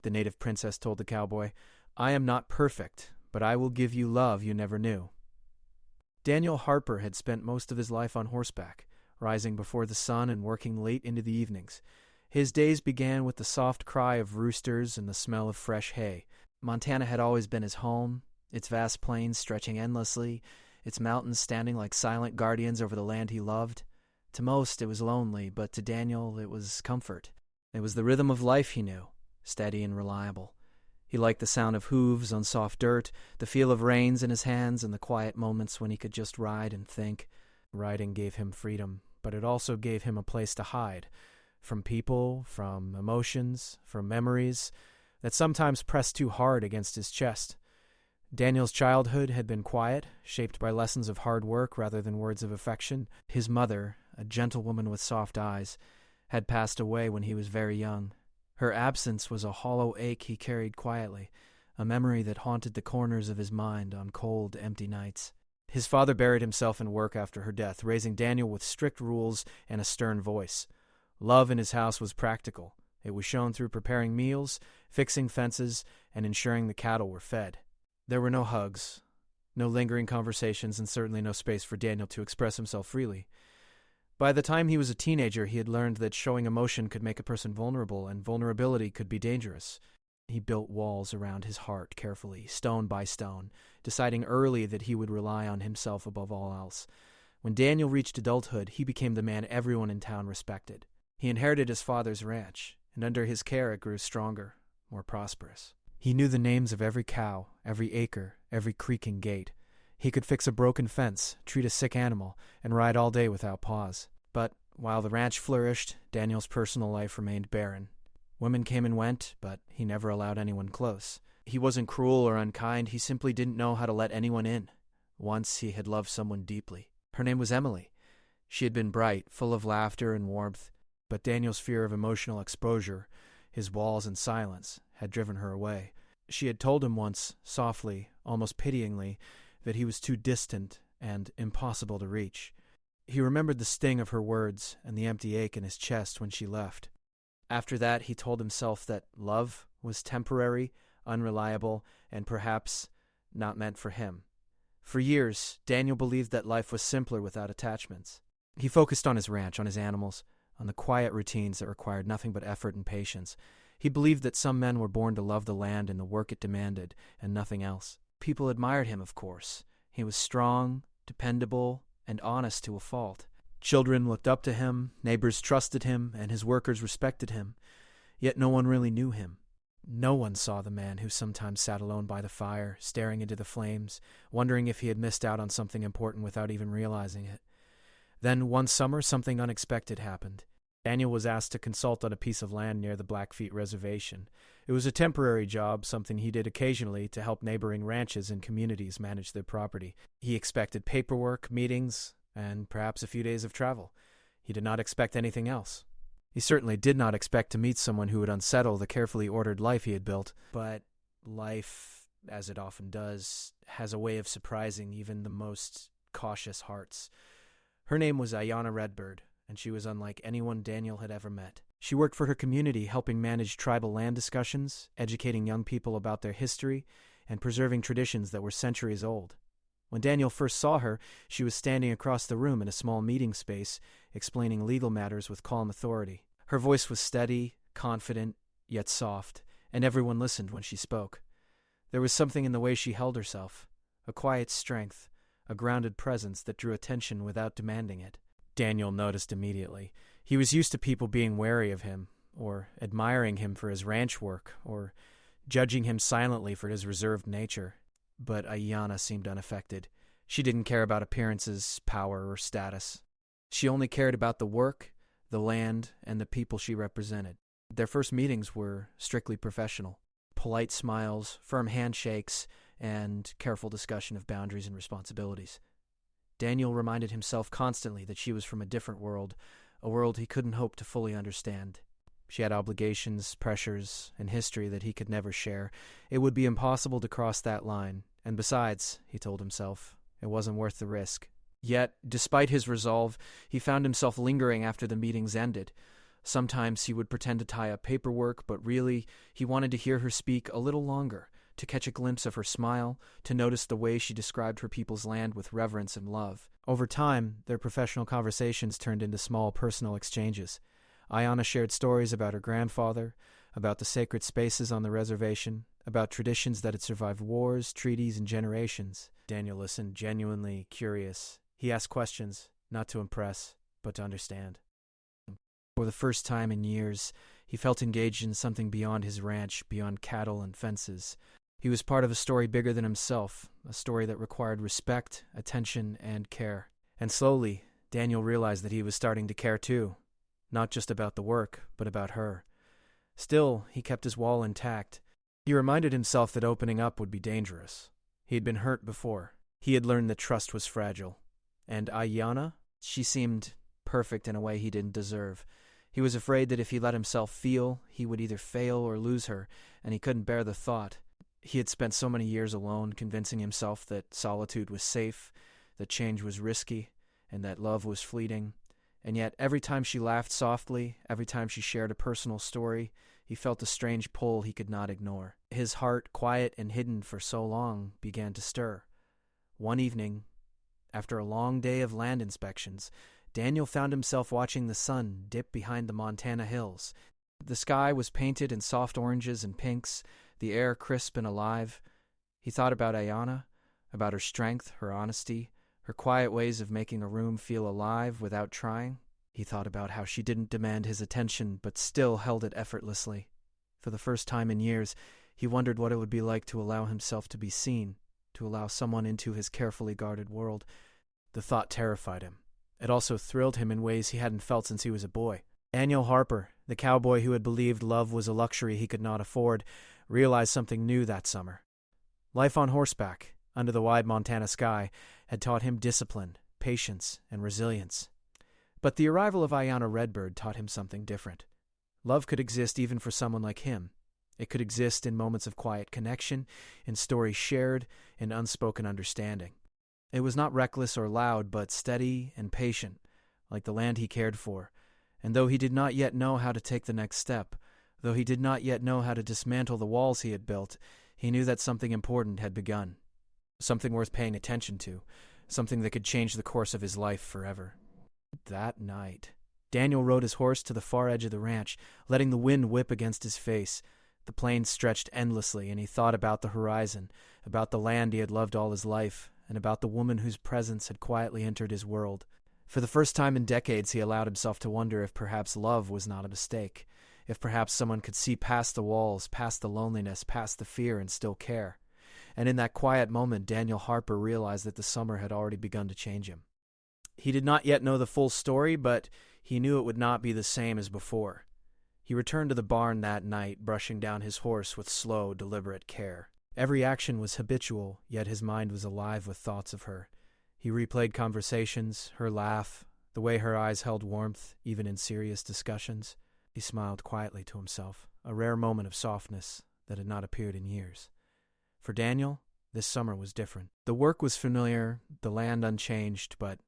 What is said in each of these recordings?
the native princess told the cowboy. "I am not perfect, but I will give you love you never knew." Daniel Harper had spent most of his life on horseback, rising before the sun and working late into the evenings. His days began with the soft cry of roosters and the smell of fresh hay. Montana had always been his home, its vast plains stretching endlessly, its mountains standing like silent guardians over the land he loved. To most, it was lonely, but to Daniel, it was comfort. It was the rhythm of life he knew, steady and reliable. He liked the sound of hooves on soft dirt, the feel of reins in his hands, and the quiet moments when he could just ride and think. Riding gave him freedom, but it also gave him a place to hide. From people, from emotions, from memories that sometimes pressed too hard against his chest. Daniel's childhood had been quiet, shaped by lessons of hard work rather than words of affection. His mother, a gentle woman with soft eyes, had passed away when he was very young. Her absence was a hollow ache he carried quietly, a memory that haunted the corners of his mind on cold, empty nights. His father buried himself in work after her death, raising Daniel with strict rules and a stern voice. Love in his house was practical. It was shown through preparing meals, fixing fences, and ensuring the cattle were fed. There were no hugs, no lingering conversations, and certainly no space for Daniel to express himself freely. By the time he was a teenager, he had learned that showing emotion could make a person vulnerable, and vulnerability could be dangerous. He built walls around his heart carefully, stone by stone, deciding early that he would rely on himself above all else. When Daniel reached adulthood, he became the man everyone in town respected. He inherited his father's ranch, and under his care it grew stronger, more prosperous. He knew the names of every cow, every acre, every creaking gate. He could fix a broken fence, treat a sick animal, and ride all day without pause. But while the ranch flourished, Daniel's personal life remained barren. Women came and went, but he never allowed anyone close. He wasn't cruel or unkind, he simply didn't know how to let anyone in. Once he had loved someone deeply. Her name was Emily. She had been bright, full of laughter and warmth, but Daniel's fear of emotional exposure, his walls and silence, had driven her away. She had told him once, softly, almost pityingly, that he was too distant and impossible to reach. He remembered the sting of her words and the empty ache in his chest when she left. After that, he told himself that love was temporary, unreliable, and perhaps not meant for him. For years, Daniel believed that life was simpler without attachments. He focused on his ranch, on his animals, on the quiet routines that required nothing but effort and patience. He believed that some men were born to love the land and the work it demanded, and nothing else. People admired him, of course. He was strong, dependable, and honest to a fault. Children looked up to him, neighbors trusted him, and his workers respected him. Yet no one really knew him. No one saw the man who sometimes sat alone by the fire, staring into the flames, wondering if he had missed out on something important without even realizing it. Then one summer, something unexpected happened. Daniel was asked to consult on a piece of land near the Blackfeet Reservation. It was a temporary job, something he did occasionally to help neighboring ranches and communities manage their property. He expected paperwork, meetings, and perhaps a few days of travel. He did not expect anything else. He certainly did not expect to meet someone who would unsettle the carefully ordered life he had built. But life, as it often does, has a way of surprising even the most cautious hearts. Her name was Ayanna Redbird, and she was unlike anyone Daniel had ever met. She worked for her community, helping manage tribal land discussions, educating young people about their history, and preserving traditions that were centuries old. When Daniel first saw her, she was standing across the room in a small meeting space, explaining legal matters with calm authority. Her voice was steady, confident, yet soft, and everyone listened when she spoke. There was something in the way she held herself, a quiet strength, a grounded presence that drew attention without demanding it. Daniel noticed immediately. He was used to people being wary of him, or admiring him for his ranch work, or judging him silently for his reserved nature. But Ayanna seemed unaffected. She didn't care about appearances, power, or status. She only cared about the work, the land, and the people she represented. Their first meetings were strictly professional. Polite smiles, firm handshakes, and careful discussion of boundaries and responsibilities. Daniel reminded himself constantly that she was from a different world, a world he couldn't hope to fully understand. She had obligations, pressures, and history that he could never share. It would be impossible to cross that line, and besides, he told himself, it wasn't worth the risk. Yet, despite his resolve, he found himself lingering after the meetings ended. Sometimes he would pretend to tie up paperwork, but really, he wanted to hear her speak a little longer, to catch a glimpse of her smile, to notice the way she described her people's land with reverence and love. Over time, their professional conversations turned into small personal exchanges. Ayanna shared stories about her grandfather, about the sacred spaces on the reservation, about traditions that had survived wars, treaties, and generations. Daniel listened, genuinely curious. He asked questions, not to impress, but to understand. For the first time in years, he felt engaged in something beyond his ranch, beyond cattle and fences. He was part of a story bigger than himself, a story that required respect, attention, and care. And slowly, Daniel realized that he was starting to care too, not just about the work, but about her. Still, he kept his wall intact. He reminded himself that opening up would be dangerous. He had been hurt before. He had learned that trust was fragile. And Ayanna? She seemed perfect in a way he didn't deserve. He was afraid that if he let himself feel, he would either fail or lose her, and he couldn't bear the thought. He had spent so many years alone, convincing himself that solitude was safe, that change was risky, and that love was fleeting. And yet, every time she laughed softly, every time she shared a personal story, he felt a strange pull he could not ignore. His heart, quiet and hidden for so long, began to stir. One evening, after a long day of land inspections, Daniel found himself watching the sun dip behind the Montana hills. The sky was painted in soft oranges and pinks, the air crisp and alive. He thought about Ayanna, about her strength, her honesty, her quiet ways of making a room feel alive without trying. He thought about how she didn't demand his attention, but still held it effortlessly. For the first time in years, he wondered what it would be like to allow himself to be seen, to allow someone into his carefully guarded world. The thought terrified him. It also thrilled him in ways he hadn't felt since he was a boy. Daniel Harper, the cowboy who had believed love was a luxury he could not afford, realized something new that summer. Life on horseback, under the wide Montana sky, had taught him discipline, patience, and resilience. But the arrival of Ayanna Redbird taught him something different. Love could exist even for someone like him. It could exist in moments of quiet connection, in stories shared, in unspoken understanding. It was not reckless or loud, but steady and patient, like the land he cared for. And though he did not yet know how to take the next step, though he did not yet know how to dismantle the walls he had built, he knew that something important had begun. Something worth paying attention to, something that could change the course of his life forever. That night, Daniel rode his horse to the far edge of the ranch, letting the wind whip against his face. The plains stretched endlessly, and he thought about the horizon, about the land he had loved all his life, and about the woman whose presence had quietly entered his world. For the first time in decades, he allowed himself to wonder if perhaps love was not a mistake, if perhaps someone could see past the walls, past the loneliness, past the fear, and still care. And in that quiet moment, Daniel Harper realized that the summer had already begun to change him. He did not yet know the full story, but he knew it would not be the same as before. He returned to the barn that night, brushing down his horse with slow, deliberate care. Every action was habitual, yet his mind was alive with thoughts of her. He replayed conversations, her laugh, the way her eyes held warmth, even in serious discussions. He smiled quietly to himself, a rare moment of softness that had not appeared in years. For Daniel, this summer was different. The work was familiar, the land unchanged, but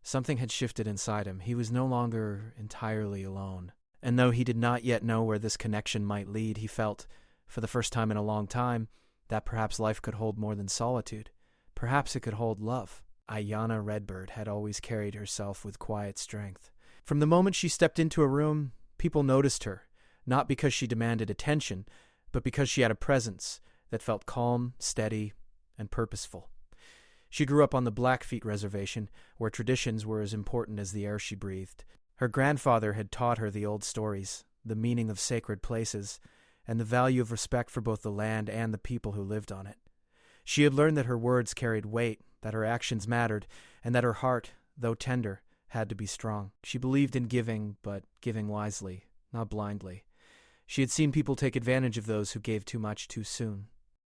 something had shifted inside him. He was no longer entirely alone. And though he did not yet know where this connection might lead, he felt, for the first time in a long time, that perhaps life could hold more than solitude. Perhaps it could hold love. Ayanna Redbird had always carried herself with quiet strength. From the moment she stepped into a room, people noticed her, not because she demanded attention, but because she had a presence that felt calm, steady, and purposeful. She grew up on the Blackfeet Reservation, where traditions were as important as the air she breathed. Her grandfather had taught her the old stories, the meaning of sacred places, and the value of respect for both the land and the people who lived on it. She had learned that her words carried weight, that her actions mattered, and that her heart, though tender, had to be strong. She believed in giving, but giving wisely, not blindly. She had seen people take advantage of those who gave too much too soon.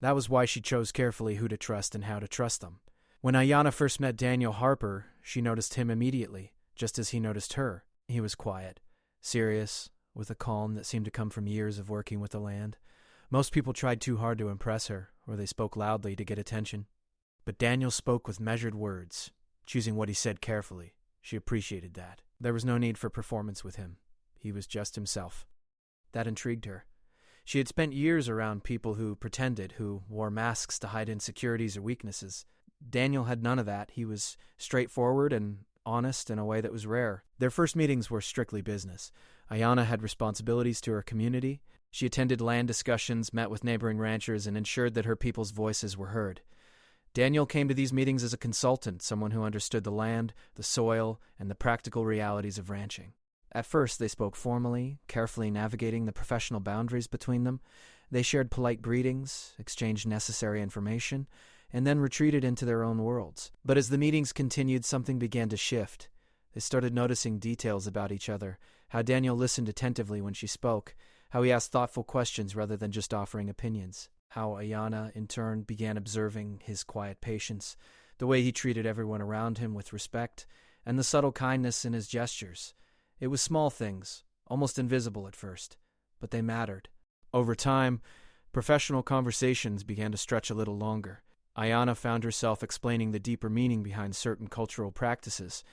That was why she chose carefully who to trust and how to trust them. When Ayanna first met Daniel Harper, she noticed him immediately, just as he noticed her. He was quiet, serious, with a calm that seemed to come from years of working with the land. Most people tried too hard to impress her, or they spoke loudly to get attention. But Daniel spoke with measured words, choosing what he said carefully. She appreciated that. There was no need for performance with him. He was just himself. That intrigued her. She had spent years around people who pretended, who wore masks to hide insecurities or weaknesses. Daniel had none of that. He was straightforward and honest in a way that was rare. Their first meetings were strictly business. Ayanna had responsibilities to her community. She attended land discussions, met with neighboring ranchers, and ensured that her people's voices were heard. Daniel came to these meetings as a consultant, someone who understood the land, the soil, and the practical realities of ranching. At first, they spoke formally, carefully navigating the professional boundaries between them. They shared polite greetings, exchanged necessary information, and then retreated into their own worlds. But as the meetings continued, something began to shift. They started noticing details about each other, how Daniel listened attentively when she spoke, how he asked thoughtful questions rather than just offering opinions, how Ayanna, in turn, began observing his quiet patience, the way he treated everyone around him with respect, and the subtle kindness in his gestures. It was small things, almost invisible at first, but they mattered. Over time, professional conversations began to stretch a little longer. Ayanna found herself explaining the deeper meaning behind certain cultural practices,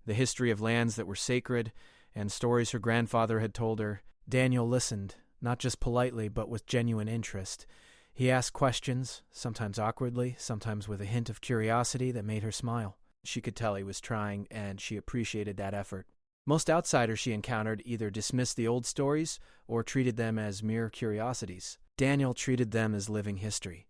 the history of lands that were sacred, and stories her grandfather had told her. Daniel listened, not just politely, but with genuine interest. He asked questions, sometimes awkwardly, sometimes with a hint of curiosity that made her smile. She could tell he was trying, and she appreciated that effort. Most outsiders she encountered either dismissed the old stories or treated them as mere curiosities. Daniel treated them as living history.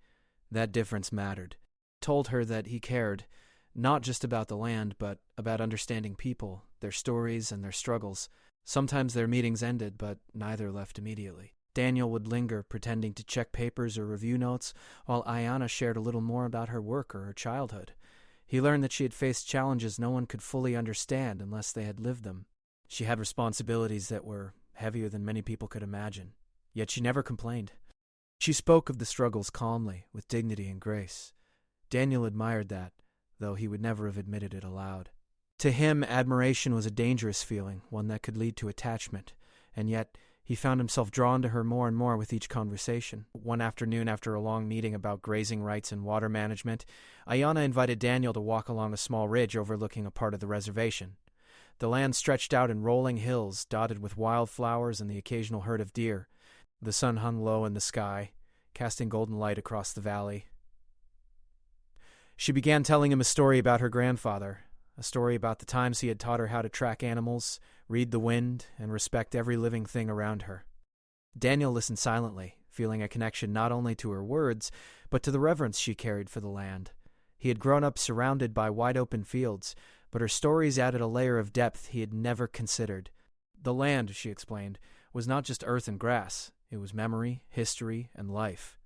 That difference mattered. Told her that he cared, not just about the land, but about understanding people, their stories, and their struggles. Sometimes their meetings ended, but neither left immediately. Daniel would linger, pretending to check papers or review notes, while Ayanna shared a little more about her work or her childhood. He learned that she had faced challenges no one could fully understand unless they had lived them. She had responsibilities that were heavier than many people could imagine, yet she never complained. She spoke of the struggles calmly, with dignity and grace. Daniel admired that, though he would never have admitted it aloud. To him, admiration was a dangerous feeling, one that could lead to attachment, and yet he found himself drawn to her more and more with each conversation. One afternoon, after a long meeting about grazing rights and water management, Ayanna invited Daniel to walk along a small ridge overlooking a part of the reservation. The land stretched out in rolling hills, dotted with wildflowers and the occasional herd of deer. The sun hung low in the sky, casting golden light across the valley. She began telling him a story about her grandfather, a story about the times he had taught her how to track animals, read the wind, and respect every living thing around her. Daniel listened silently, feeling a connection not only to her words, but to the reverence she carried for the land. He had grown up surrounded by wide-open fields, but her stories added a layer of depth he had never considered. The land, she explained, was not just earth and grass. It was memory, history, and life.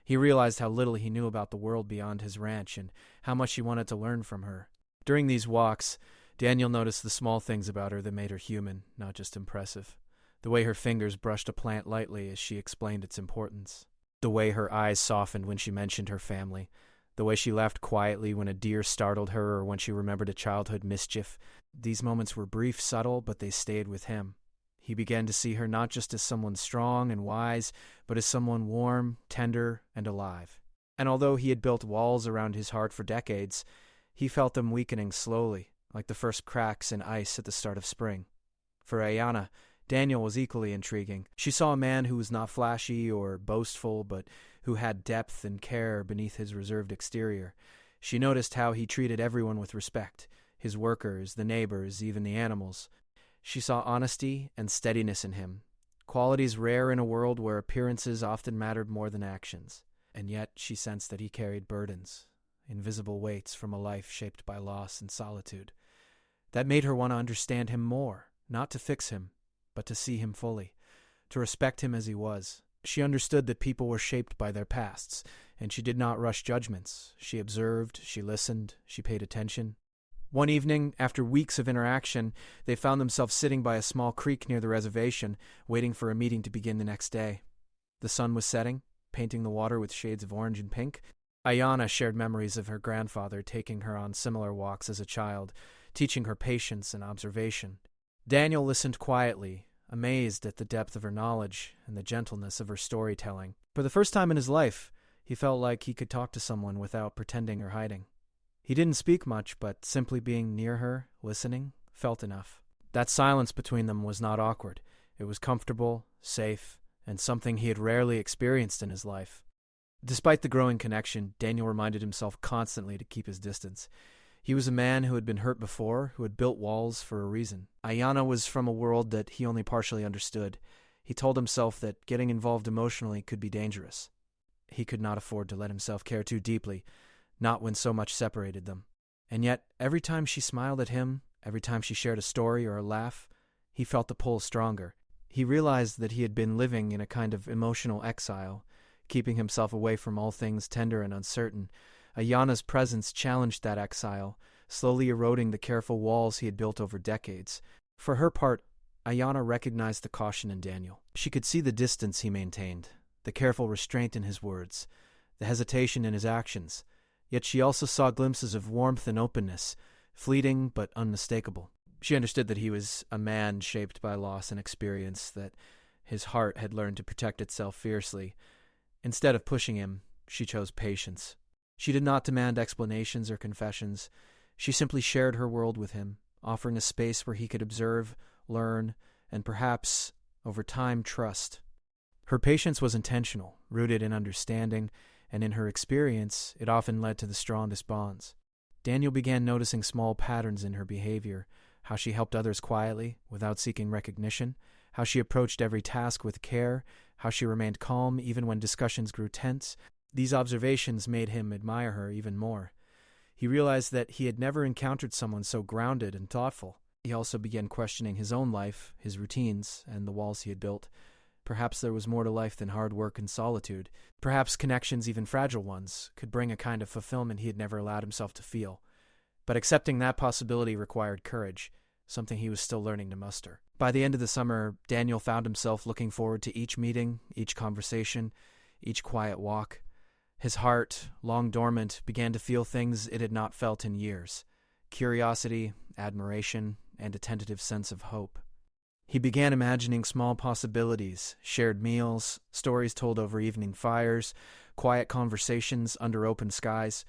He realized how little he knew about the world beyond his ranch and how much he wanted to learn from her. During these walks, Daniel noticed the small things about her that made her human, not just impressive. The way her fingers brushed a plant lightly as she explained its importance. The way her eyes softened when she mentioned her family. The way she laughed quietly when a deer startled her or when she remembered a childhood mischief. These moments were brief, subtle, but they stayed with him. He began to see her not just as someone strong and wise, but as someone warm, tender, and alive. And although he had built walls around his heart for decades, he felt them weakening slowly, like the first cracks in ice at the start of spring. For Ayanna, Daniel was equally intriguing. She saw a man who was not flashy or boastful, but who had depth and care beneath his reserved exterior. She noticed how he treated everyone with respect, his workers, the neighbors, even the animals. She saw honesty and steadiness in him, qualities rare in a world where appearances often mattered more than actions. And yet she sensed that he carried burdens, invisible weights from a life shaped by loss and solitude. That made her want to understand him more, not to fix him, but to see him fully, to respect him as he was. She understood that people were shaped by their pasts, and she did not rush judgments. She observed, she listened, she paid attention. One evening, after weeks of interaction, they found themselves sitting by a small creek near the reservation, waiting for a meeting to begin the next day. The sun was setting, painting the water with shades of orange and pink. Ayanna shared memories of her grandfather taking her on similar walks as a child, teaching her patience and observation. Daniel listened quietly, amazed at the depth of her knowledge and the gentleness of her storytelling. For the first time in his life, he felt like he could talk to someone without pretending or hiding. He didn't speak much, but simply being near her, listening, felt enough. That silence between them was not awkward. It was comfortable, safe, and something he had rarely experienced in his life. Despite the growing connection, Daniel reminded himself constantly to keep his distance. He was a man who had been hurt before, who had built walls for a reason. Ayanna was from a world that he only partially understood. He told himself that getting involved emotionally could be dangerous. He could not afford to let himself care too deeply, not when so much separated them. And yet, every time she smiled at him, every time she shared a story or a laugh, he felt the pull stronger. He realized that he had been living in a kind of emotional exile, keeping himself away from all things tender and uncertain. Ayanna's presence challenged that exile, slowly eroding the careful walls he had built over decades. For her part, Ayanna recognized the caution in Daniel. She could see the distance he maintained, the careful restraint in his words, the hesitation in his actions. Yet she also saw glimpses of warmth and openness, fleeting but unmistakable. She understood that he was a man shaped by loss and experience, that his heart had learned to protect itself fiercely. Instead of pushing him, she chose patience. She did not demand explanations or confessions. She simply shared her world with him, offering a space where he could observe, learn, and perhaps, over time, trust. Her patience was intentional, rooted in understanding, and in her experience, it often led to the strongest bonds. Daniel began noticing small patterns in her behavior, how she helped others quietly, without seeking recognition, how she approached every task with care, how she remained calm even when discussions grew tense. These observations made him admire her even more. He realized that he had never encountered someone so grounded and thoughtful. He also began questioning his own life, his routines, and the walls he had built. Perhaps there was more to life than hard work and solitude. Perhaps connections, even fragile ones, could bring a kind of fulfillment he had never allowed himself to feel. But accepting that possibility required courage, something he was still learning to muster. By the end of the summer, Daniel found himself looking forward to each meeting, each conversation, each quiet walk. His heart, long dormant, began to feel things it had not felt in years: curiosity, admiration, and a tentative sense of hope. He began imagining small possibilities, shared meals, stories told over evening fires, quiet conversations under open skies.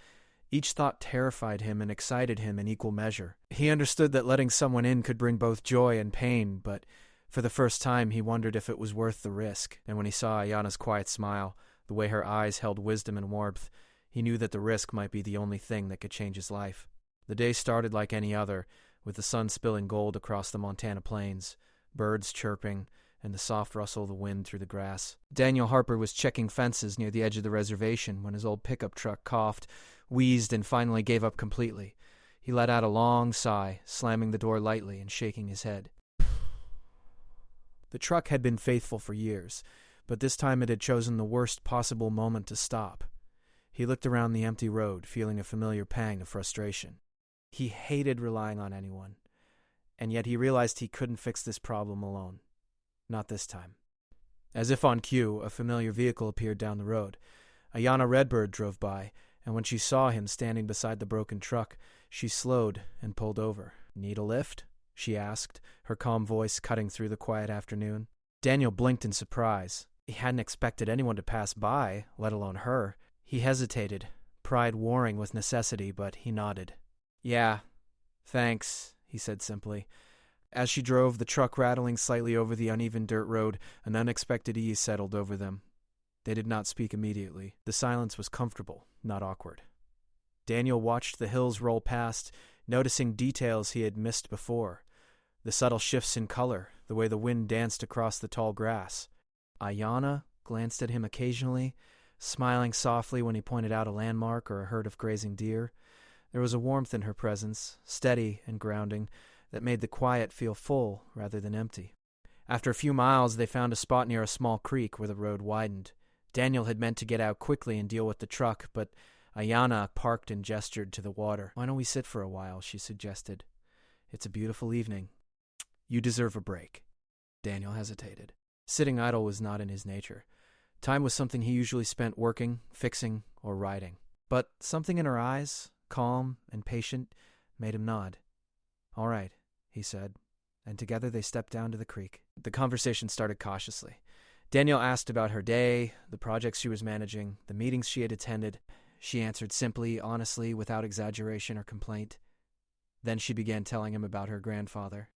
Each thought terrified him and excited him in equal measure. He understood that letting someone in could bring both joy and pain, but for the first time he wondered if it was worth the risk. And when he saw Ayanna's quiet smile, the way her eyes held wisdom and warmth, he knew that the risk might be the only thing that could change his life. The day started like any other, with the sun spilling gold across the Montana plains, birds chirping, and the soft rustle of the wind through the grass. Daniel Harper was checking fences near the edge of the reservation when his old pickup truck coughed, wheezed, and finally gave up completely. He let out a long sigh, slamming the door lightly and shaking his head. The truck had been faithful for years, but this time it had chosen the worst possible moment to stop. He looked around the empty road, feeling a familiar pang of frustration. He hated relying on anyone, and yet he realized he couldn't fix this problem alone. Not this time. As if on cue, a familiar vehicle appeared down the road. Ayanna Redbird drove by, and when she saw him standing beside the broken truck, she slowed and pulled over. "Need a lift?" she asked, her calm voice cutting through the quiet afternoon. Daniel blinked in surprise. He hadn't expected anyone to pass by, let alone her. He hesitated, pride warring with necessity, but he nodded. "Yeah, thanks," he said simply. As she drove, the truck rattling slightly over the uneven dirt road, an unexpected ease settled over them. They did not speak immediately. The silence was comfortable, not awkward. Daniel watched the hills roll past, noticing details he had missed before. The subtle shifts in color, the way the wind danced across the tall grass. Ayanna glanced at him occasionally, smiling softly when he pointed out a landmark or a herd of grazing deer. There was a warmth in her presence, steady and grounding, that made the quiet feel full rather than empty. After a few miles, they found a spot near a small creek where the road widened. Daniel had meant to get out quickly and deal with the truck, but Ayanna parked and gestured to the water. "Why don't we sit for a while?" she suggested. "It's a beautiful evening." "You deserve a break." Daniel hesitated. Sitting idle was not in his nature. Time was something he usually spent working, fixing, or writing. But something in her eyes, calm and patient, made him nod. "All right," he said, and together they stepped down to the creek. The conversation started cautiously. Daniel asked about her day, the projects she was managing, the meetings she had attended. She answered simply, honestly, without exaggeration or complaint. Then she began telling him about her grandfather.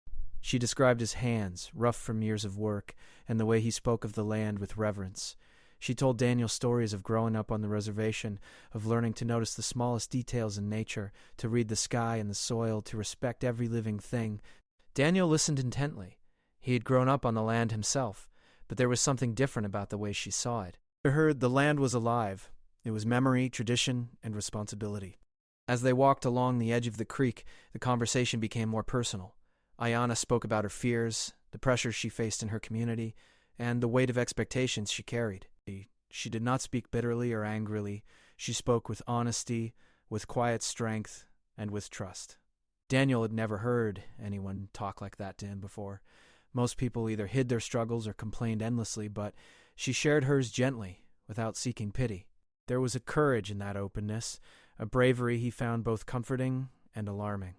She described his hands, rough from years of work, and the way he spoke of the land with reverence. She told Daniel stories of growing up on the reservation, of learning to notice the smallest details in nature, to read the sky and the soil, to respect every living thing. Daniel listened intently. He had grown up on the land himself, but there was something different about the way she saw it. To her, the land was alive. It was memory, tradition, and responsibility. As they walked along the edge of the creek, the conversation became more personal. Ayanna spoke about her fears, the pressures she faced in her community, and the weight of expectations she carried. She did not speak bitterly or angrily. She spoke with honesty, with quiet strength, and with trust. Daniel had never heard anyone talk like that to him before. Most people either hid their struggles or complained endlessly, but she shared hers gently, without seeking pity. There was a courage in that openness, a bravery he found both comforting and alarming.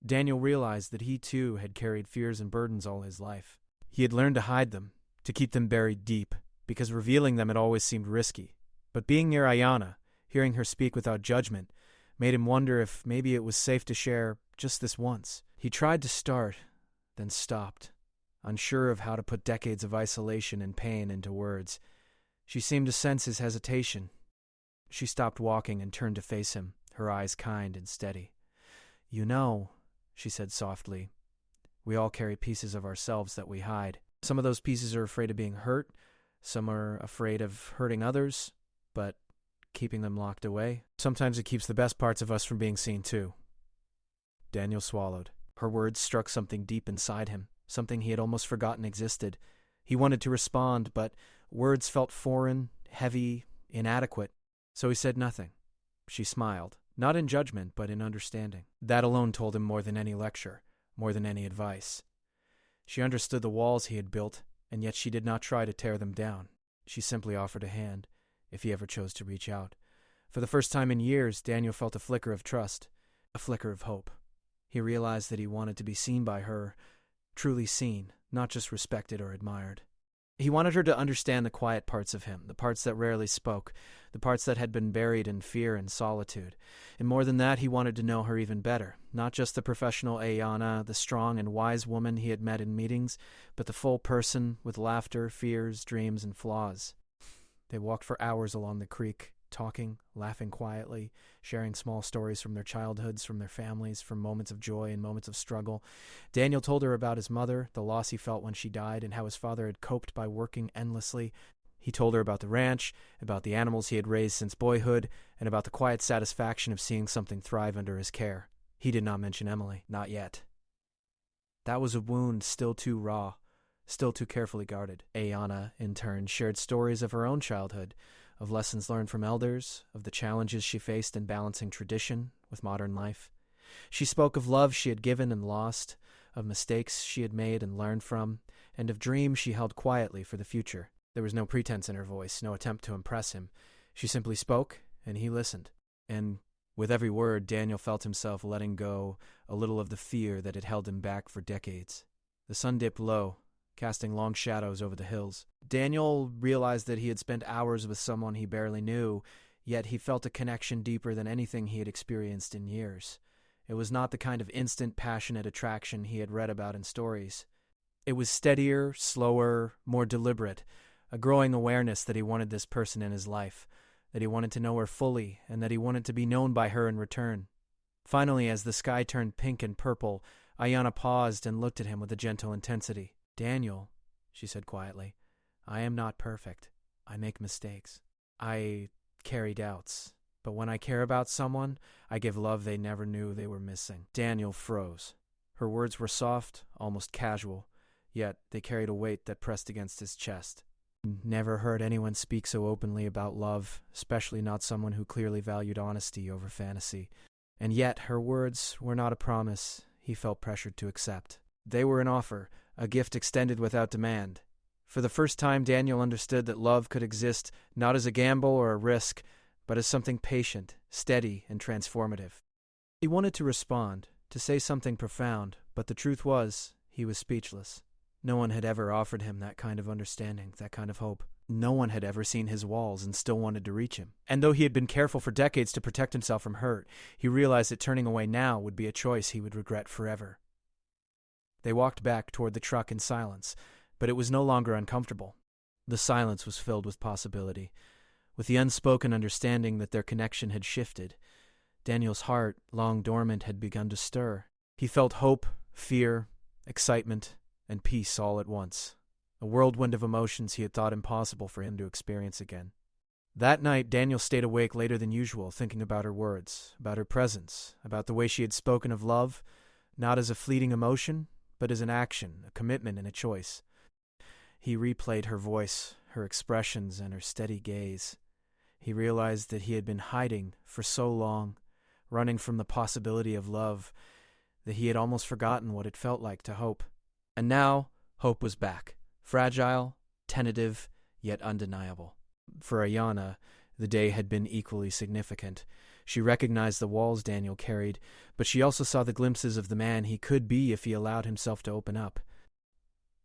Daniel realized that he too had carried fears and burdens all his life. He had learned to hide them, to keep them buried deep, because revealing them had always seemed risky. But being near Ayanna, hearing her speak without judgment, made him wonder if maybe it was safe to share just this once. He tried to start, then stopped, unsure of how to put decades of isolation and pain into words. She seemed to sense his hesitation. She stopped walking and turned to face him, her eyes kind and steady. "You know," she said softly, "we all carry pieces of ourselves that we hide. Some of those pieces are afraid of being hurt, some are afraid of hurting others, but keeping them locked away. Sometimes it keeps the best parts of us from being seen too." Daniel swallowed. Her words struck something deep inside him, something he had almost forgotten existed. He wanted to respond, but words felt foreign, heavy, inadequate. So he said nothing. She smiled, not in judgment, but in understanding. That alone told him more than any lecture, more than any advice. She understood the walls he had built, and yet she did not try to tear them down. She simply offered a hand, if he ever chose to reach out. For the first time in years, Daniel felt a flicker of trust, a flicker of hope. He realized that he wanted to be seen by her, truly seen, not just respected or admired. He wanted her to understand the quiet parts of him, the parts that rarely spoke, the parts that had been buried in fear and solitude. And more than that, he wanted to know her even better, not just the professional Ayanna, the strong and wise woman he had met in meetings, but the full person with laughter, fears, dreams, and flaws. They walked for hours along the creek, talking, laughing quietly, sharing small stories from their childhoods, from their families, from moments of joy and moments of struggle. Daniel told her about his mother, the loss he felt when she died, and how his father had coped by working endlessly. He told her about the ranch, about the animals he had raised since boyhood, and about the quiet satisfaction of seeing something thrive under his care. He did not mention Emily, not yet. That was a wound still too raw, still too carefully guarded. Ayanna, in turn, shared stories of her own childhood, of lessons learned from elders, of the challenges she faced in balancing tradition with modern life. She spoke of love she had given and lost, of mistakes she had made and learned from, and of dreams she held quietly for the future. There was no pretense in her voice, no attempt to impress him. She simply spoke, and he listened. And with every word, Daniel felt himself letting go a little of the fear that had held him back for decades. The sun dipped low, casting long shadows over the hills. Daniel realized that he had spent hours with someone he barely knew, yet he felt a connection deeper than anything he had experienced in years. It was not the kind of instant, passionate attraction he had read about in stories. It was steadier, slower, more deliberate, a growing awareness that he wanted this person in his life, that he wanted to know her fully, and that he wanted to be known by her in return. Finally, as the sky turned pink and purple, Ayanna paused and looked at him with a gentle intensity. "Daniel," she said quietly, "I am not perfect. I make mistakes. I carry doubts. But when I care about someone, I give love they never knew they were missing." Daniel froze. Her words were soft, almost casual, yet they carried a weight that pressed against his chest. Never heard anyone speak so openly about love, especially not someone who clearly valued honesty over fantasy. And yet her words were not a promise he felt pressured to accept. They were an offer, a gift extended without demand. For the first time, Daniel understood that love could exist not as a gamble or a risk, but as something patient, steady, and transformative. He wanted to respond, to say something profound, but the truth was, he was speechless. No one had ever offered him that kind of understanding, that kind of hope. No one had ever seen his walls and still wanted to reach him. And though he had been careful for decades to protect himself from hurt, he realized that turning away now would be a choice he would regret forever. They walked back toward the truck in silence, but it was no longer uncomfortable. The silence was filled with possibility, with the unspoken understanding that their connection had shifted. Daniel's heart, long dormant, had begun to stir. He felt hope, fear, excitement, and peace all at once, a whirlwind of emotions he had thought impossible for him to experience again. That night, Daniel stayed awake later than usual, thinking about her words, about her presence, about the way she had spoken of love, not as a fleeting emotion, but as an action, a commitment, and a choice. He replayed her voice, her expressions, and her steady gaze. He realized that he had been hiding for so long, running from the possibility of love, that he had almost forgotten what it felt like to hope. And now, hope was back, fragile, tentative, yet undeniable. For Ayana, the day had been equally significant. She recognized the walls Daniel carried, but she also saw the glimpses of the man he could be if he allowed himself to open up.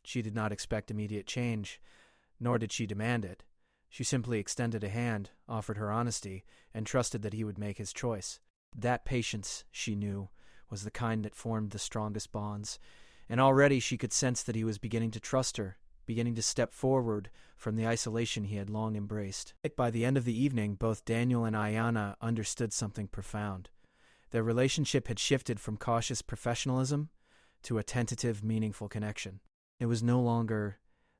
She did not expect immediate change, nor did she demand it. She simply extended a hand, offered her honesty, and trusted that he would make his choice. That patience, she knew, was the kind that formed the strongest bonds, and already she could sense that he was beginning to trust her, beginning to step forward from the isolation he had long embraced. By the end of the evening, both Daniel and Ayana understood something profound. Their relationship had shifted from cautious professionalism to a tentative, meaningful connection. It was no longer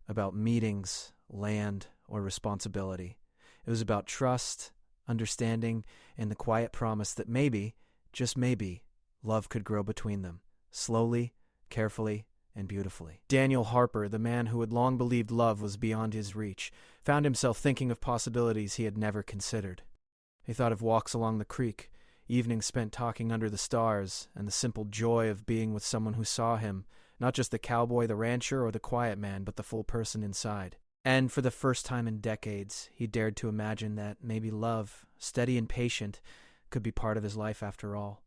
about meetings, land, or responsibility. It was about trust, understanding, and the quiet promise that maybe, just maybe, love could grow between them, slowly, carefully, and beautifully. Daniel Harper, the man who had long believed love was beyond his reach, found himself thinking of possibilities he had never considered. He thought of walks along the creek, evenings spent talking under the stars, and the simple joy of being with someone who saw him, not just the cowboy, the rancher, or the quiet man, but the full person inside. And for the first time in decades, he dared to imagine that maybe love, steady and patient, could be part of his life after all.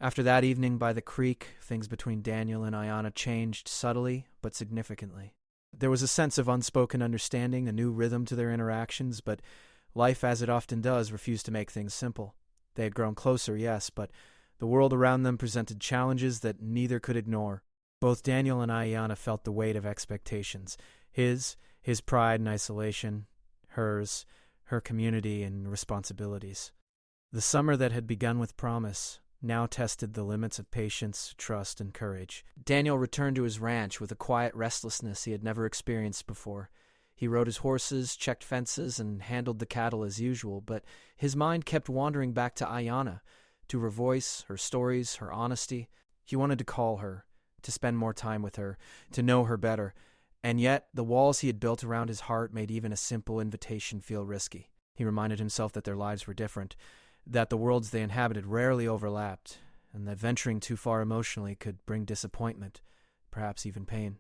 After that evening by the creek, things between Daniel and Ayana changed subtly but significantly. There was a sense of unspoken understanding, a new rhythm to their interactions, but life, as it often does, refused to make things simple. They had grown closer, yes, but the world around them presented challenges that neither could ignore. Both Daniel and Ayana felt the weight of expectations. His pride and isolation, hers, her community and responsibilities. The summer that had begun with promise now tested the limits of patience, trust, and courage. Daniel returned to his ranch with a quiet restlessness he had never experienced before. He rode his horses, checked fences, and handled the cattle as usual, but his mind kept wandering back to Ayana, to her voice, her stories, her honesty. He wanted to call her, to spend more time with her, to know her better, and yet the walls he had built around his heart made even a simple invitation feel risky. He reminded himself that their lives were different, that the worlds they inhabited rarely overlapped, and that venturing too far emotionally could bring disappointment, perhaps even pain.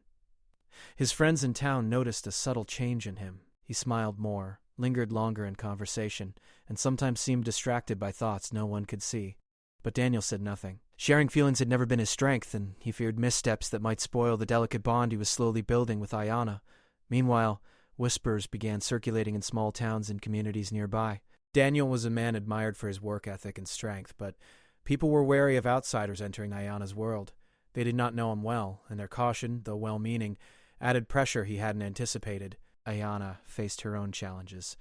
His friends in town noticed a subtle change in him. He smiled more, lingered longer in conversation, and sometimes seemed distracted by thoughts no one could see. But Daniel said nothing. Sharing feelings had never been his strength, and he feared missteps that might spoil the delicate bond he was slowly building with Ayana. Meanwhile, whispers began circulating in small towns and communities nearby. Daniel was a man admired for his work ethic and strength, but people were wary of outsiders entering Ayana's world. They did not know him well, and their caution, though well-meaning, added pressure he hadn't anticipated. Ayana faced her own challenges.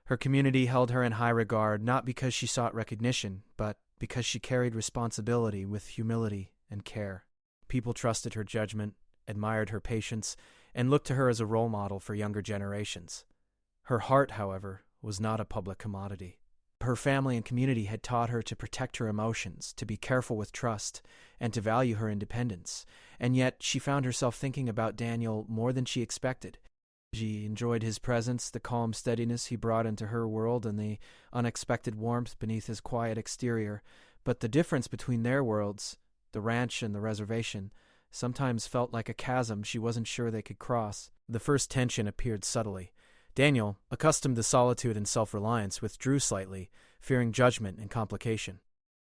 Her community held her in high regard, not because she sought recognition, but because she carried responsibility with humility and care. People trusted her judgment, admired her patience, and looked to her as a role model for younger generations. Her heart, however, was not a public commodity. Her family and community had taught her to protect her emotions, to be careful with trust, and to value her independence. And yet she found herself thinking about Daniel more than she expected. She enjoyed his presence, the calm steadiness he brought into her world, and the unexpected warmth beneath his quiet exterior. But the difference between their worlds, the ranch and the reservation, sometimes felt like a chasm she wasn't sure they could cross. The first tension appeared subtly. Daniel, accustomed to solitude and self-reliance, withdrew slightly, fearing judgment and complication.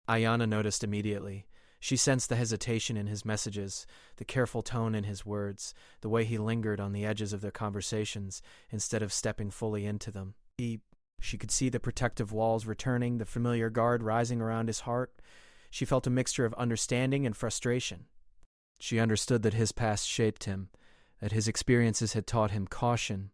Ayana noticed immediately. She sensed the hesitation in his messages, the careful tone in his words, the way he lingered on the edges of their conversations instead of stepping fully into them. She could see the protective walls returning, the familiar guard rising around his heart. She felt a mixture of understanding and frustration. She understood that his past shaped him, that his experiences had taught him caution,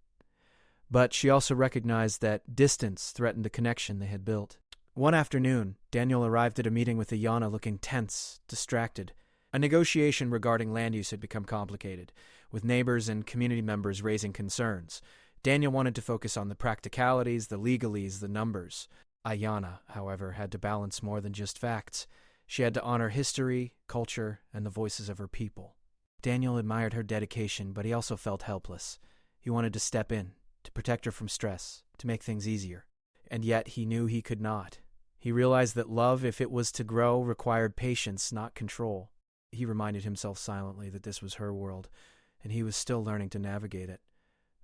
but she also recognized that distance threatened the connection they had built. One afternoon, Daniel arrived at a meeting with Ayanna looking tense, distracted. A negotiation regarding land use had become complicated, with neighbors and community members raising concerns. Daniel wanted to focus on the practicalities, the legalese, the numbers. Ayanna, however, had to balance more than just facts. She had to honor history, culture, and the voices of her people. Daniel admired her dedication, but he also felt helpless. He wanted to step in, to protect her from stress, to make things easier. And yet he knew he could not. He realized that love, if it was to grow, required patience, not control. He reminded himself silently that this was her world, and he was still learning to navigate it.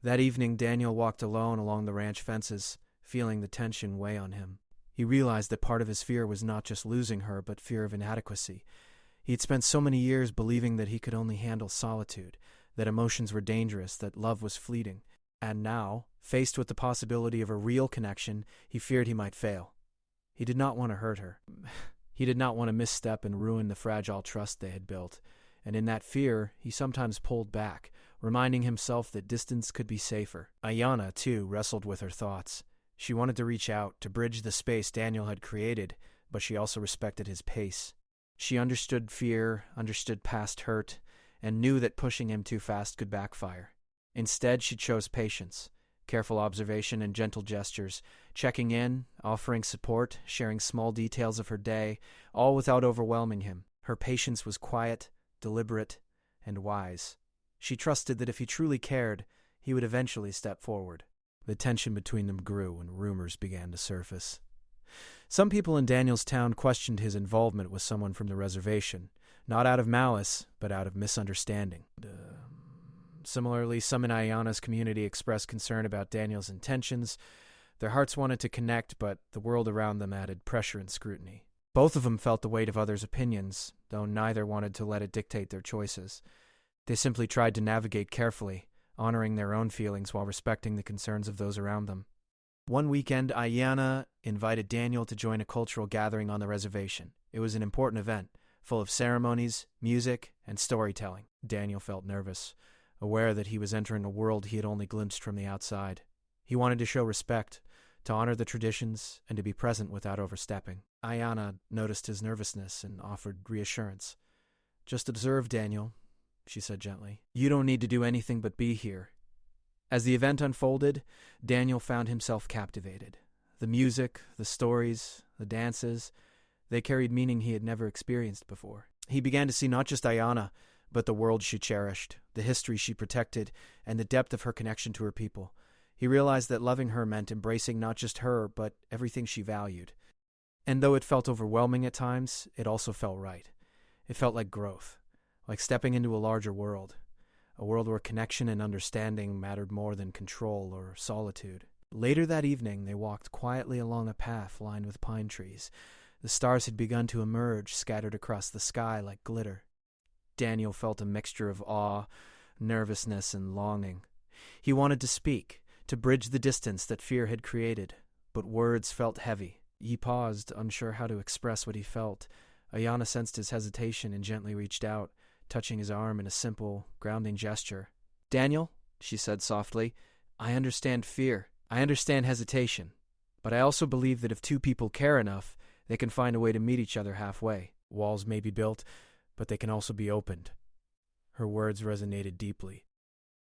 That evening, Daniel walked alone along the ranch fences, feeling the tension weigh on him. He realized that part of his fear was not just losing her, but fear of inadequacy. He had spent so many years believing that he could only handle solitude, that emotions were dangerous, that love was fleeting. And now, faced with the possibility of a real connection, he feared he might fail. He did not want to hurt her. He did not want to misstep and ruin the fragile trust they had built. And in that fear, he sometimes pulled back, reminding himself that distance could be safer. Ayanna, too, wrestled with her thoughts. She wanted to reach out, to bridge the space Daniel had created, but she also respected his pace. She understood fear, understood past hurt, and knew that pushing him too fast could backfire. Instead, she chose patience, careful observation and gentle gestures, checking in, offering support, sharing small details of her day, all without overwhelming him. Her patience was quiet, deliberate, and wise. She trusted that if he truly cared, he would eventually step forward. The tension between them grew and rumors began to surface. Some people in Daniel's town questioned his involvement with someone from the reservation, not out of malice, but out of misunderstanding. Similarly, some in Ayanna's community expressed concern about Daniel's intentions. Their hearts wanted to connect, but the world around them added pressure and scrutiny. Both of them felt the weight of others' opinions, though neither wanted to let it dictate their choices. They simply tried to navigate carefully, honoring their own feelings while respecting the concerns of those around them. One weekend, Ayanna invited Daniel to join a cultural gathering on the reservation. It was an important event, full of ceremonies, music, and storytelling. Daniel felt nervous, aware that he was entering a world he had only glimpsed from the outside. He wanted to show respect, to honor the traditions, and to be present without overstepping. Ayanna noticed his nervousness and offered reassurance. "Just observe, Daniel," she said gently. "You don't need to do anything but be here." As the event unfolded, Daniel found himself captivated. The music, the stories, the dances, they carried meaning he had never experienced before. He began to see not just Ayanna, but the world she cherished, the history she protected, and the depth of her connection to her people. He realized that loving her meant embracing not just her, but everything she valued. And though it felt overwhelming at times, it also felt right. It felt like growth, like stepping into a larger world, a world where connection and understanding mattered more than control or solitude. Later that evening, they walked quietly along a path lined with pine trees. The stars had begun to emerge, scattered across the sky like glitter. Daniel felt a mixture of awe, nervousness, and longing. He wanted to speak, to bridge the distance that fear had created, but words felt heavy. He paused, unsure how to express what he felt. Ayanna sensed his hesitation and gently reached out, touching his arm in a simple, grounding gesture. "Daniel," she said softly, "I understand fear. I understand hesitation. But I also believe that if two people care enough, they can find a way to meet each other halfway. Walls may be built, but they can also be opened." Her words resonated deeply.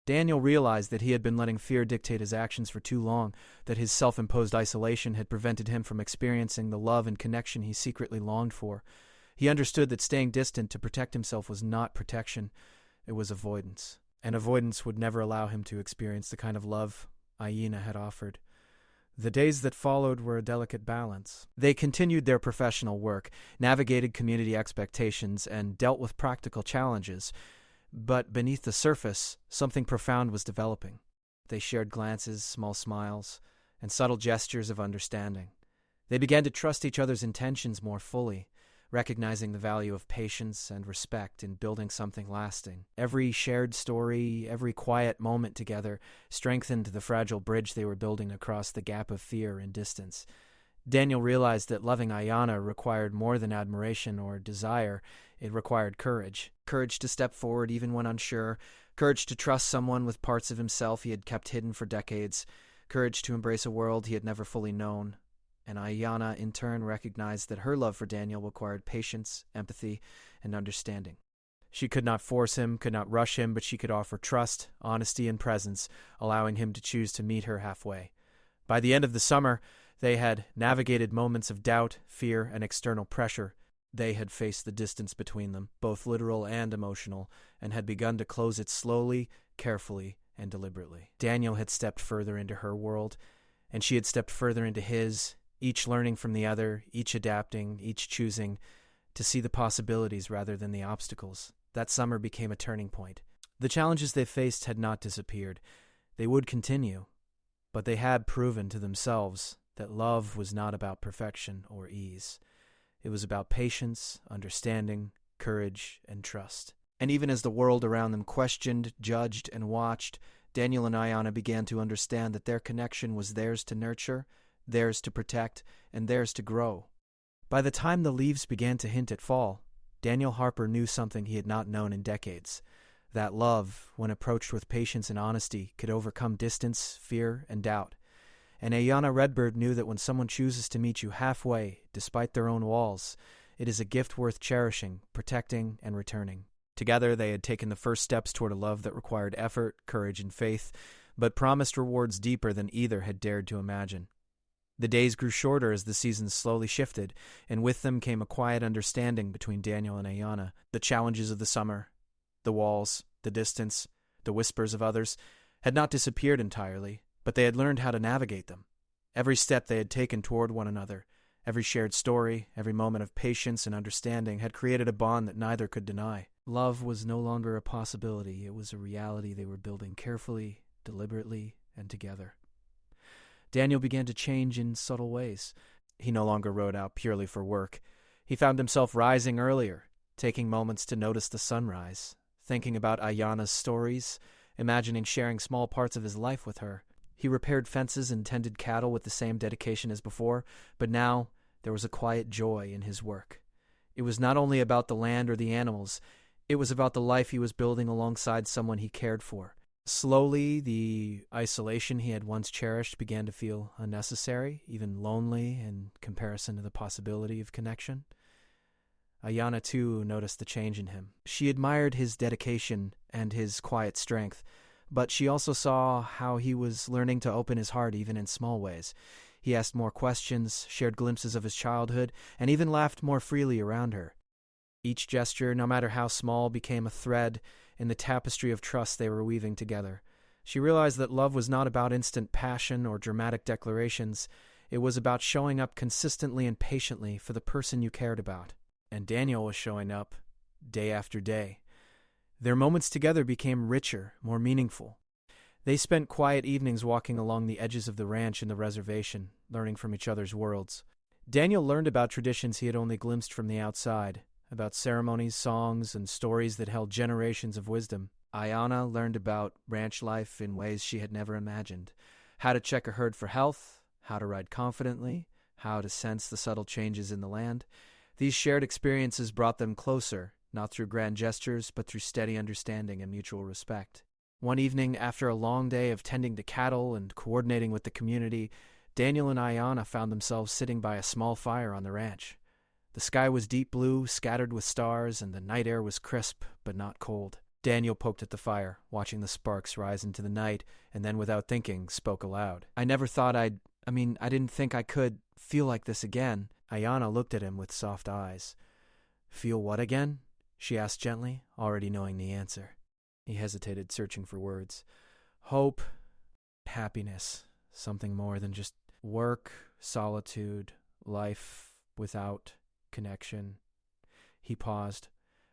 Daniel realized that he had been letting fear dictate his actions for too long, that his self-imposed isolation had prevented him from experiencing the love and connection he secretly longed for. He understood that staying distant to protect himself was not protection, it was avoidance. And avoidance would never allow him to experience the kind of love Ayanna had offered. The days that followed were a delicate balance. They continued their professional work, navigated community expectations, and dealt with practical challenges. But beneath the surface, something profound was developing. They shared glances, small smiles, and subtle gestures of understanding. They began to trust each other's intentions more fully, recognizing the value of patience and respect in building something lasting. Every shared story, every quiet moment together strengthened the fragile bridge they were building across the gap of fear and distance. Daniel realized that loving Ayana required more than admiration or desire. It required courage. Courage to step forward even when unsure. Courage to trust someone with parts of himself he had kept hidden for decades. Courage to embrace a world he had never fully known. And Ayana, in turn, recognized that her love for Daniel required patience, empathy, and understanding. She could not force him, could not rush him, but she could offer trust, honesty, and presence, allowing him to choose to meet her halfway. By the end of the summer, they had navigated moments of doubt, fear, and external pressure. They had faced the distance between them, both literal and emotional, and had begun to close it slowly, carefully, and deliberately. Daniel had stepped further into her world, and she had stepped further into his, each learning from the other, each adapting, each choosing to see the possibilities rather than the obstacles. That summer became a turning point. The challenges they faced had not disappeared. They would continue, but they had proven to themselves that love was not about perfection or ease. It was about patience, understanding, courage, and trust. And even as the world around them questioned, judged, and watched, Daniel and Ayana began to understand that their connection was theirs to nurture, theirs to protect, and theirs to grow. By the time the leaves began to hint at fall, Daniel Harper knew something he had not known in decades. That love, when approached with patience and honesty, could overcome distance, fear, and doubt. And Ayana Redbird knew that when someone chooses to meet you halfway, despite their own walls, it is a gift worth cherishing, protecting, and returning. Together, they had taken the first steps toward a love that required effort, courage, and faith, but promised rewards deeper than either had dared to imagine. The days grew shorter as the seasons slowly shifted, and with them came a quiet understanding between Daniel and Ayana. The challenges of the summer, the walls, the distance, the whispers of others, had not disappeared entirely, but they had learned how to navigate them. Every step they had taken toward one another, every shared story, every moment of patience and understanding had created a bond that neither could deny. Love was no longer a possibility. It was a reality they were building carefully, deliberately, and together. Daniel began to change in subtle ways. He no longer rode out purely for work. He found himself rising earlier, taking moments to notice the sunrise, thinking about Ayana's stories, imagining sharing small parts of his life with her. He repaired fences and tended cattle with the same dedication as before, but now there was a quiet joy in his work. It was not only about the land or the animals, it was about the life he was building alongside someone he cared for. Slowly, the isolation he had once cherished began to feel unnecessary, even lonely in comparison to the possibility of connection. Ayana, too, noticed the change in him. She admired his dedication and his quiet strength, but she also saw how he was learning to open his heart even in small ways. He asked more questions, shared glimpses of his childhood, and even laughed more freely around her. Each gesture, no matter how small, became a thread in the tapestry of trust they were weaving together. She realized that love was not about instant passion or dramatic declarations. It was about showing up consistently and patiently for the person you cared about. And Daniel was showing up day after day. Their moments together became richer, more meaningful. They spent quiet evenings walking along the edges of the ranch and the reservation, learning from each other's worlds. Daniel learned about traditions he had only glimpsed from the outside, about ceremonies, songs, and stories that held generations of wisdom. Ayana learned about ranch life in ways she had never imagined. How to check a herd for health, how to ride confidently, how to sense the subtle changes in the land. These shared experiences brought them closer, not through grand gestures, but through steady understanding and mutual respect. One evening, after a long day of tending to cattle and coordinating with the community, Daniel and Ayana found themselves sitting by a small fire on the ranch. The sky was deep blue, scattered with stars, and the night air was crisp, but not cold. Daniel poked at the fire, watching the sparks rise into the night, and then, without thinking, spoke aloud. I didn't think I could feel like this again. Ayana looked at him with soft eyes. Feel what again? She asked gently, already knowing the answer. He hesitated, searching for words. Hope, happiness, something more than just work, solitude, life without connection. He paused,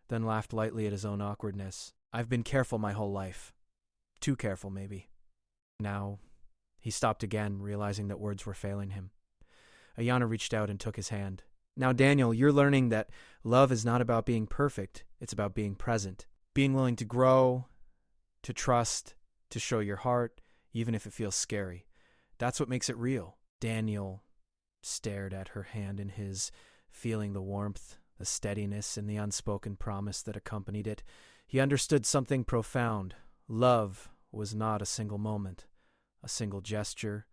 then laughed lightly at his own awkwardness. I've been careful my whole life. Too careful, maybe. Now, he stopped again, realizing that words were failing him. Ayana reached out and took his hand. Now, Daniel, you're learning that love is not about being perfect. It's about being present. Being willing to grow, to trust, to show your heart, even if it feels scary. That's what makes it real. Daniel stared at her hand in his, feeling the warmth, the steadiness, and the unspoken promise that accompanied it. He understood something profound. Love was not a single moment, a single gesture,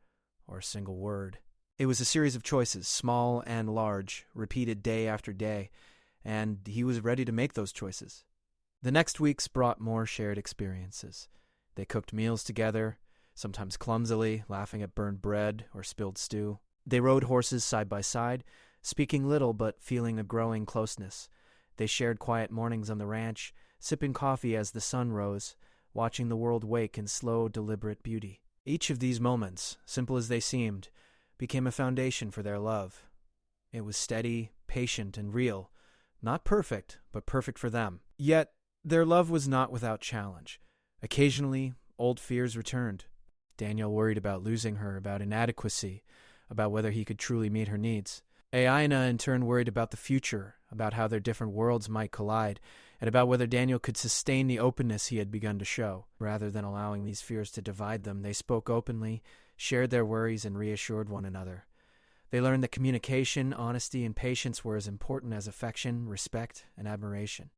or a single word. It was a series of choices, small and large, repeated day after day, and he was ready to make those choices. The next weeks brought more shared experiences. They cooked meals together, sometimes clumsily, laughing at burned bread or spilled stew. They rode horses side by side, speaking little but feeling a growing closeness. They shared quiet mornings on the ranch, sipping coffee as the sun rose, watching the world wake in slow, deliberate beauty. Each of these moments, simple as they seemed, became a foundation for their love. It was steady, patient, and real. Not perfect, but perfect for them. Yet, their love was not without challenge. Occasionally, old fears returned. Daniel worried about losing her, about inadequacy, about whether he could truly meet her needs. Aina, in turn, worried about the future, about how their different worlds might collide, and about whether Daniel could sustain the openness he had begun to show. Rather than allowing these fears to divide them, they spoke openly, shared their worries, and reassured one another. They learned that communication, honesty, and patience were as important as affection, respect, and admiration.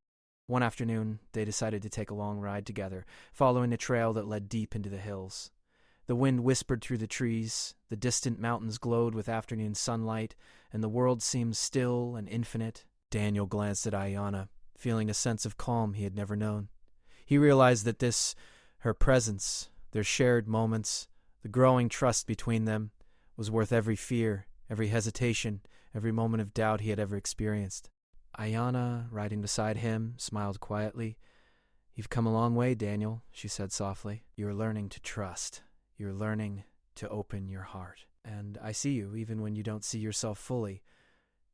One afternoon, they decided to take a long ride together, following a trail that led deep into the hills. The wind whispered through the trees, the distant mountains glowed with afternoon sunlight, and the world seemed still and infinite. Daniel glanced at Aina, feeling a sense of calm he had never known. He realized that this, her presence, their shared moments, the growing trust between them, was worth every fear, every hesitation, every moment of doubt he had ever experienced. Aina, riding beside him, smiled quietly. "You've come a long way, Daniel," she said softly. "You're learning to trust. You're learning to open your heart. And I see you, even when you don't see yourself fully."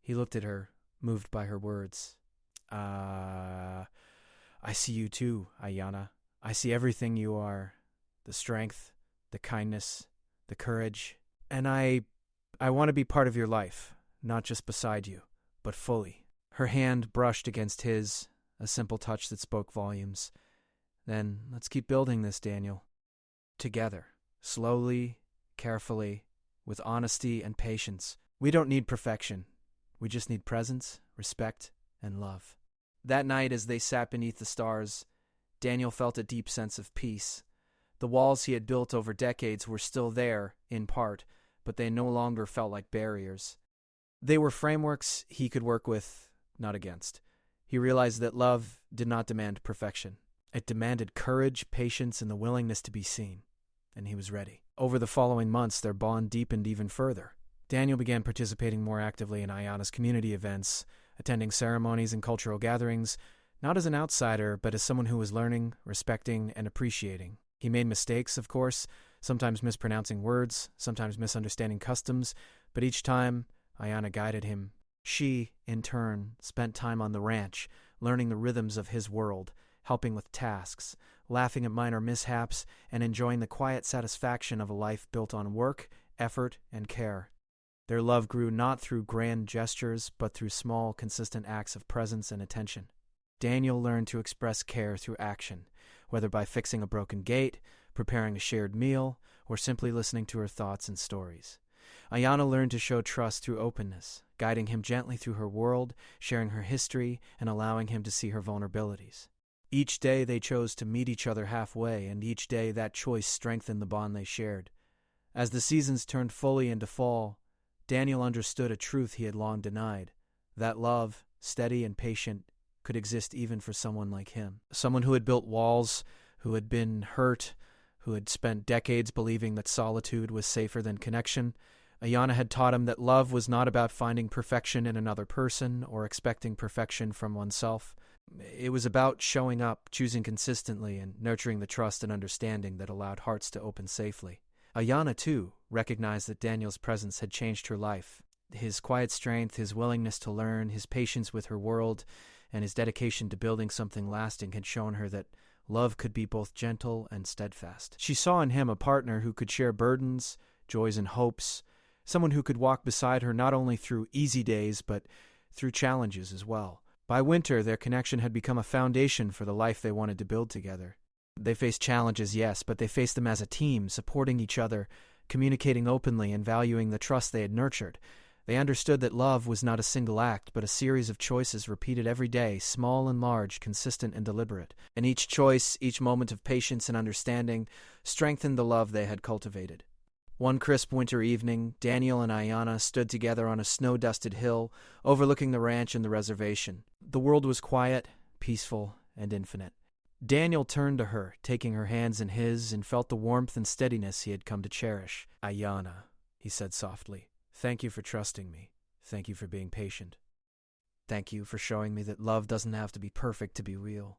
He looked at her, moved by her words. I see you too, Aina. I see everything you are. The strength, the kindness, the courage. And I want to be part of your life, not just beside you, but fully." Her hand brushed against his, a simple touch that spoke volumes. "Then let's keep building this, Daniel. Together. Slowly, carefully, with honesty and patience. We don't need perfection. We just need presence, respect, and love." That night, as they sat beneath the stars, Daniel felt a deep sense of peace. The walls he had built over decades were still there, in part, but they no longer felt like barriers. They were frameworks he could work with, not against. He realized that love did not demand perfection. It demanded courage, patience, and the willingness to be seen. And he was ready. Over the following months, their bond deepened even further. Daniel began participating more actively in Aina's community events, attending ceremonies and cultural gatherings, not as an outsider, but as someone who was learning, respecting, and appreciating. He made mistakes, of course, sometimes mispronouncing words, sometimes misunderstanding customs, but each time, Aina guided him. She, in turn, spent time on the ranch, learning the rhythms of his world, helping with tasks, laughing at minor mishaps, and enjoying the quiet satisfaction of a life built on work, effort, and care. Their love grew not through grand gestures, but through small, consistent acts of presence and attention. Daniel learned to express care through action, whether by fixing a broken gate, preparing a shared meal, or simply listening to her thoughts and stories. Aina learned to show trust through openness, guiding him gently through her world, sharing her history, and allowing him to see her vulnerabilities. Each day they chose to meet each other halfway, and each day that choice strengthened the bond they shared. As the seasons turned fully into fall, Daniel understood a truth he had long denied, that love, steady and patient, could exist even for someone like him. Someone who had built walls, who had been hurt, who had spent decades believing that solitude was safer than connection. Aina had taught him that love was not about finding perfection in another person or expecting perfection from oneself. It was about showing up, choosing consistently, and nurturing the trust and understanding that allowed hearts to open safely. Aina, too, recognized that Daniel's presence had changed her life. His quiet strength, his willingness to learn, his patience with her world, and his dedication to building something lasting had shown her that love could be both gentle and steadfast. She saw in him a partner who could share burdens, joys, and hopes, someone who could walk beside her not only through easy days, but through challenges as well. By winter, their connection had become a foundation for the life they wanted to build together. They faced challenges, yes, but they faced them as a team, supporting each other, communicating openly, and valuing the trust they had nurtured. They understood that love was not a single act, but a series of choices repeated every day, small and large, consistent and deliberate. And each choice, each moment of patience and understanding, strengthened the love they had cultivated. One crisp winter evening, Daniel and Ayanna stood together on a snow-dusted hill, overlooking the ranch and the reservation. The world was quiet, peaceful, and infinite. Daniel turned to her, taking her hands in his, and felt the warmth and steadiness he had come to cherish. "Ayanna," he said softly, "thank you for trusting me. Thank you for being patient. Thank you for showing me that love doesn't have to be perfect to be real."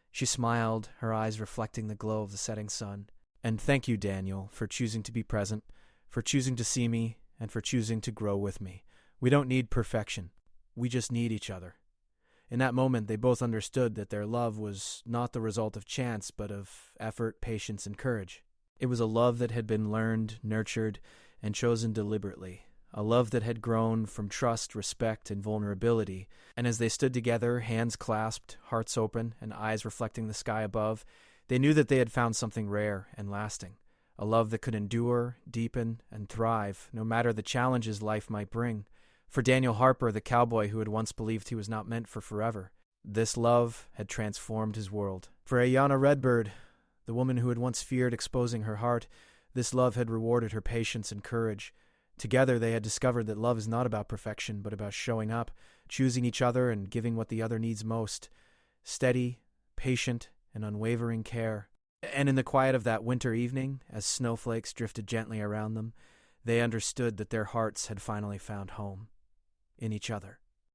She smiled, her eyes reflecting the glow of the setting sun. "And thank you, Daniel, for choosing to be present, for choosing to see me, and for choosing to grow with me. We don't need perfection. We just need each other." In that moment, they both understood that their love was not the result of chance, but of effort, patience, and courage. It was a love that had been learned, nurtured, and chosen deliberately. A love that had grown from trust, respect, and vulnerability. And as they stood together, hands clasped, hearts open, and eyes reflecting the sky above, they knew that they had found something rare and lasting. A love that could endure, deepen, and thrive, no matter the challenges life might bring. For Daniel Harper, the cowboy who had once believed he was not meant for forever, this love had transformed his world. For Ayanna Redbird, the woman who had once feared exposing her heart, this love had rewarded her patience and courage. Together they had discovered that love is not about perfection, but about showing up, choosing each other, and giving what the other needs most. Steady, patient, and unwavering care. And in the quiet of that winter evening, as snowflakes drifted gently around them, they understood that their hearts had finally found home in each other.